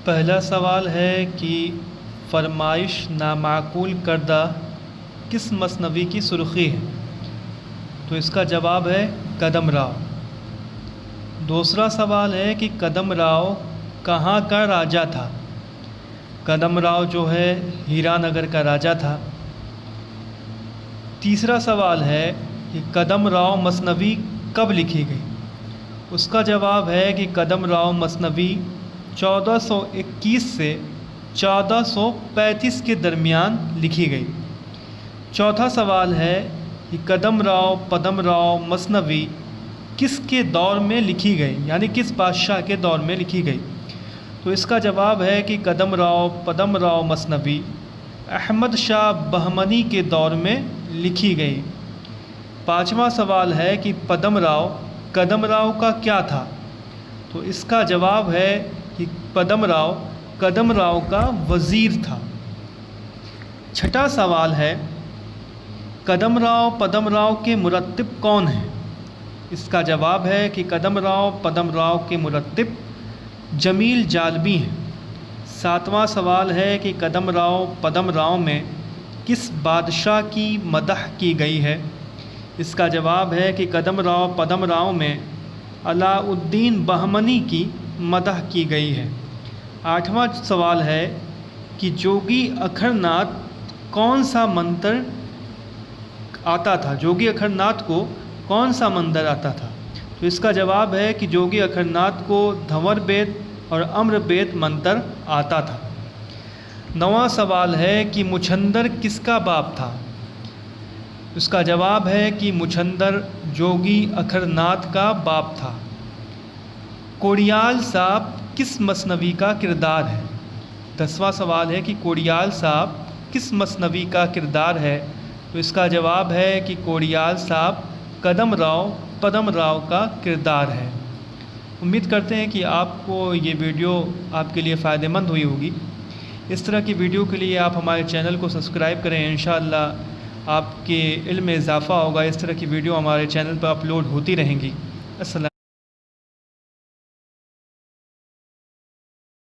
पहला सवाल है कि फरमाइश नामाकूल करदा किस मसनवी की सुर्खी है। तो इसका जवाब है कदम राव। दूसरा सवाल है कि कदम राव कहाँ का राजा था। कदम राव जो है हीरानगर का राजा था। तीसरा सवाल है कि कदम राव मसनवी कब लिखी गई। उसका जवाब है कि कदम राव मसनवी 1421 से 1435 के दरमियान लिखी गई। चौथा सवाल है कि कदम राव मसनवी किसके दौर में लिखी गई, यानी किस बादशाह के दौर में लिखी गई। तो इसका जवाब है कि कदम राव मसनवी अहमद शाह बहमनी के दौर में लिखी गई। पांचवा सवाल है कि कदम राव का क्या था। तो इसका जवाब है कि कदम राव का वज़ीर था। छठा सवाल है पदम राव के मुरत्तिब कौन हैं। इसका जवाब है कि पदम राव के मुरत्तिब जमील जालबी हैं। सातवां सवाल है कि पदम राव में किस बादशाह की मदह की गई है। इसका जवाब है कि पदम राव में अलाउद्दीन बहमनी की मदह की गई है। आठवां सवाल है कि जोगी अखरनाथ कौन सा मंत्र आता था। जोगी अखरनाथ को कौन सा मंत्र आता था। तो इसका जवाब है कि जोगी अखरनाथ को धंवर बेद और अम्र बेद मंत्र आता था। नवां सवाल है कि मुछंदर किसका बाप था। इसका जवाब है कि मुछंदर जोगी अखरनाथ का बाप था। कोड़ियाल साहब किस मसनवी का किरदार है। 10वां सवाल है कि कोड़ियाल साहब किस मसनवी का किरदार है। तो इसका जवाब है कि कोड़ियाल साहब पदम राव का किरदार है। उम्मीद करते हैं कि आपको ये वीडियो आपके लिए फ़ायदेमंद हुई होगी। इस तरह की वीडियो के लिए आप हमारे चैनल को सब्सक्राइब करें। इंशाअल्लाह आपके इल्म में इजाफ़ा होगा। इस तरह की वीडियो हमारे चैनल पर अपलोड होती रहेंगी। अस्सलाम।